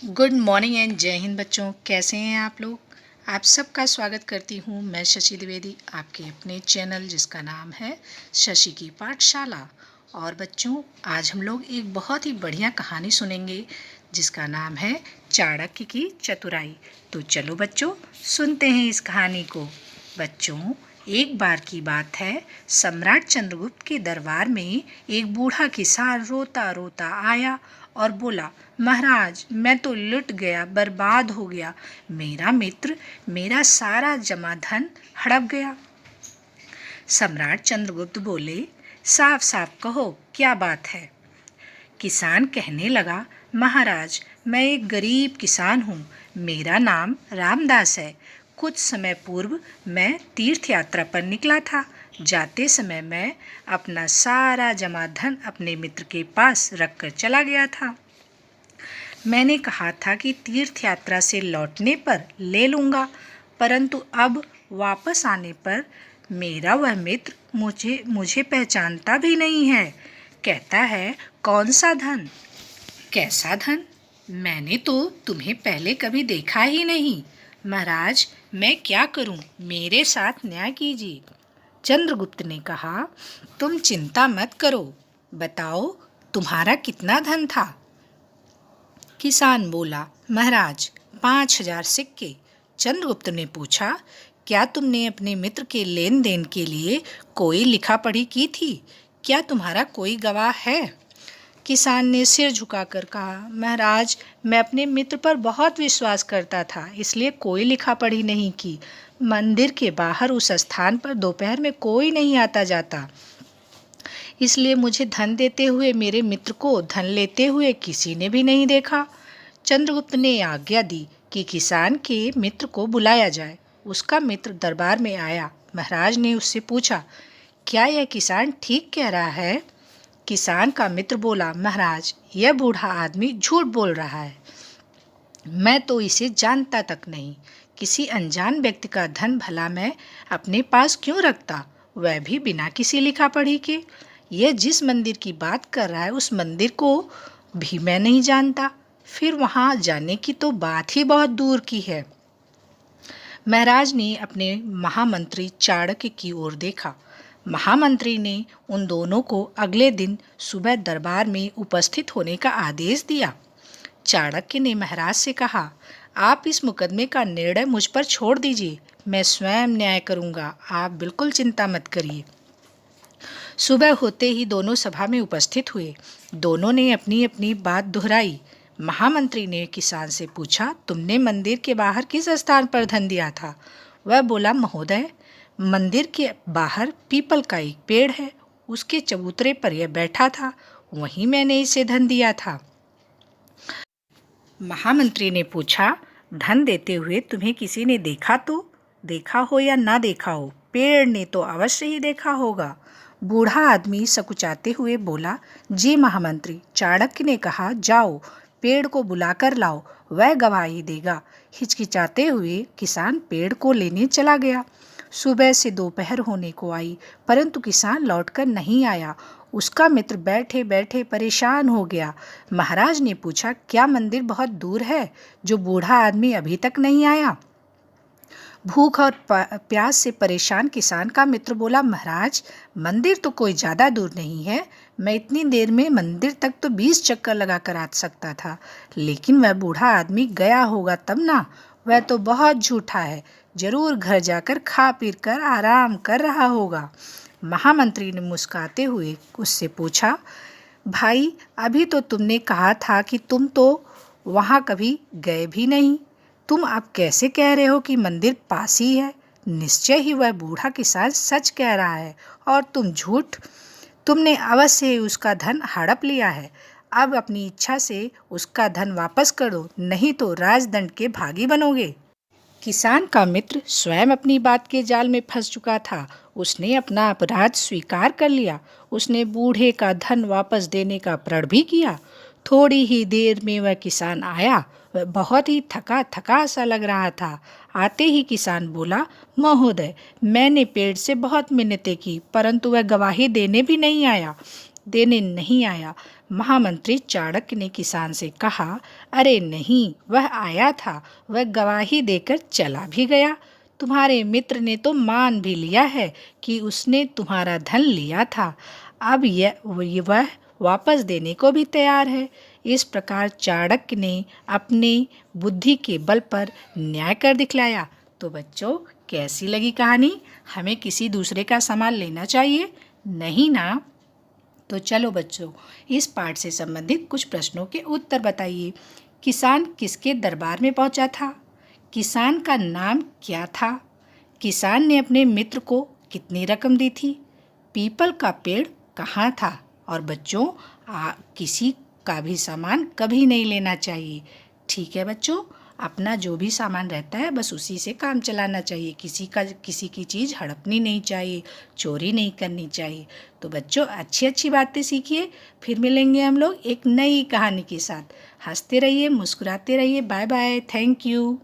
Good morning and जय हिंद बच्चों, कैसे हैं आप लोग। आप सबका स्वागत करती हूँ मैं शशि द्विवेदी आपके अपने चैनल जिसका नाम है शशि की पाठशाला। और बच्चों, आज हम लोग एक बहुत ही बढ़िया कहानी सुनेंगे जिसका नाम है चाणक्य की चतुराई। तो चलो बच्चों, सुनते हैं इस कहानी को। बच्चों, एक बार की बात है, सम्राट चंद्रगुप्त के दरबार में एक बूढ़ा किसान रोता रोता आया और बोला, महाराज, मैं तो लुट गया, बर्बाद हो गया। मेरा मित्र मेरा सारा जमा धन हड़प गया। सम्राट चंद्रगुप्त बोले, साफ साफ कहो, क्या बात है। किसान कहने लगा, महाराज, मैं एक गरीब किसान हूँ। मेरा नाम रामदास है। कुछ समय पूर्व मैं तीर्थ यात्रा पर निकला था। जाते समय मैं अपना सारा जमा धन अपने मित्र के पास रखकर चला गया था। मैंने कहा था कि तीर्थ यात्रा से लौटने पर ले लूँगा, परंतु अब वापस आने पर मेरा वह मित्र मुझे पहचानता भी नहीं है। कहता है, कौन सा धन, कैसा धन, मैंने तो तुम्हें पहले कभी देखा ही नहीं। महाराज, मैं क्या करूं, मेरे साथ न्याय कीजिए। चंद्रगुप्त ने कहा, तुम चिंता मत करो, बताओ तुम्हारा कितना धन था। किसान बोला, महाराज, 5,000 सिक्के। चंद्रगुप्त ने पूछा, क्या तुमने अपने मित्र के लेन देन के लिए कोई लिखा पढ़ी की थी? क्या तुम्हारा कोई गवाह है? किसान ने सिर झुकाकर कहा, महाराज, मैं अपने मित्र पर बहुत विश्वास करता था, इसलिए कोई लिखा पढ़ी नहीं की। मंदिर के बाहर उस स्थान पर दोपहर में कोई नहीं आता जाता, इसलिए मुझे धन देते हुए मेरे मित्र को धन लेते हुए किसी ने भी नहीं देखा। चंद्रगुप्त ने आज्ञा दी कि किसान के मित्र को बुलाया जाए। उसका मित्र दरबार में आया। महाराज ने उससे पूछा, क्या यह किसान ठीक कह रहा है? किसान का मित्र बोला, महाराज, यह बूढ़ा आदमी झूठ बोल रहा है। मैं तो इसे जानता तक नहीं। किसी अनजान व्यक्ति का धन भला मैं अपने पास क्यों रखता, वह भी बिना किसी लिखा पढ़ी के। यह जिस मंदिर की बात कर रहा है उस मंदिर को भी मैं नहीं जानता, फिर वहाँ जाने की तो बात ही बहुत दूर की है। महाराज ने अपने महामंत्री चाणक्य की ओर देखा। महामंत्री ने उन दोनों को अगले दिन सुबह दरबार में उपस्थित होने का आदेश दिया। चाणक्य ने महाराज से कहा, आप इस मुकदमे का निर्णय मुझ पर छोड़ दीजिए, मैं स्वयं न्याय करूंगा, आप बिल्कुल चिंता मत करिए। सुबह होते ही दोनों सभा में उपस्थित हुए। दोनों ने अपनी अपनी बात दोहराई। महामंत्री ने किसान से पूछा, तुमने मंदिर के बाहर किस स्थान पर धन दिया था? वह बोला, महोदय, मंदिर के बाहर पीपल का एक पेड़ है, उसके चबूतरे पर यह बैठा था, वहीं मैंने इसे धन दिया था। महामंत्री ने पूछा, धन देते हुए तुम्हें किसी ने देखा हो या ना देखा हो, पेड़ ने तो अवश्य ही देखा होगा। बूढ़ा आदमी सकुचाते हुए बोला, जी महामंत्री, चाणक्य ने कहा, जाओ पेड़ को बुलाकर लाओ, वह गवाही देगा। हिचकिचाते हुए किसान पेड़ को लेने चला गया। सुबह से दोपहर होने को आई, परंतु किसान लौटकर नहीं आया। उसका मित्र बैठे बैठे परेशान हो गया। महाराज ने पूछा, क्या मंदिर बहुत दूर है जो बूढ़ा आदमी अभी तक नहीं आया? भूख और प्यास से परेशान किसान का मित्र बोला, महाराज, मंदिर तो कोई ज़्यादा दूर नहीं है, मैं इतनी देर में मंदिर तक तो 20 चक्कर लगा कर आ सकता था, लेकिन वह बूढ़ा आदमी गया होगा तब ना, वह तो बहुत झूठा है, जरूर घर जाकर खा पी कर आराम कर रहा होगा। महामंत्री ने मुस्कुराते हुए उससे पूछा, भाई, अभी तो तुमने कहा था कि तुम तो वहाँ कभी गए भी नहीं, तुम अब कैसे कह रहे हो कि मंदिर पास ही है? निश्चय ही वह बूढ़ा किसान सच कह रहा है और तुम झूठ। तुमने अवश्य ही उसका धन हड़प लिया है। अब अपनी इच्छा से उसका धन वापस कर दो, नहीं तो राजदंड के भागी बनोगे। किसान का मित्र स्वयं अपनी बात के जाल में फंस चुका था। उसने अपना अपराध स्वीकार कर लिया। उसने बूढ़े का धन वापस देने का प्रण भी किया। थोड़ी ही देर में वह किसान आया। वह बहुत ही थका थका सा लग रहा था। आते ही किसान बोला, महोदय, मैंने पेड़ से बहुत मिन्नतें की, परंतु वह गवाही देने नहीं आया। महामंत्री चाणक्य ने किसान से कहा, अरे नहीं, वह आया था, वह गवाही देकर चला भी गया। तुम्हारे मित्र ने तो मान भी लिया है कि उसने तुम्हारा धन लिया था। अब वह वापस देने को भी तैयार है। इस प्रकार चाणक्य ने अपनी बुद्धि के बल पर न्याय कर दिखलाया। तो बच्चों, कैसी लगी कहानी? हमें किसी दूसरे का सामान लेना चाहिए? नहीं ना। तो चलो बच्चों, इस पाठ से संबंधित कुछ प्रश्नों के उत्तर बताइए। किसान किसके दरबार में पहुंचा था? किसान का नाम क्या था? किसान ने अपने मित्र को कितनी रकम दी थी? पीपल का पेड़ कहाँ था? और बच्चों, किसी का भी सामान कभी नहीं लेना चाहिए। ठीक है बच्चों, अपना जो भी सामान रहता है बस उसी से काम चलाना चाहिए। किसी की चीज़ हड़पनी नहीं चाहिए, चोरी नहीं करनी चाहिए। तो बच्चों, अच्छी अच्छी बातें सीखिए। फिर मिलेंगे हम लोग एक नई कहानी के साथ। हंसते रहिए, मुस्कुराते रहिए। Bye bye, thank you.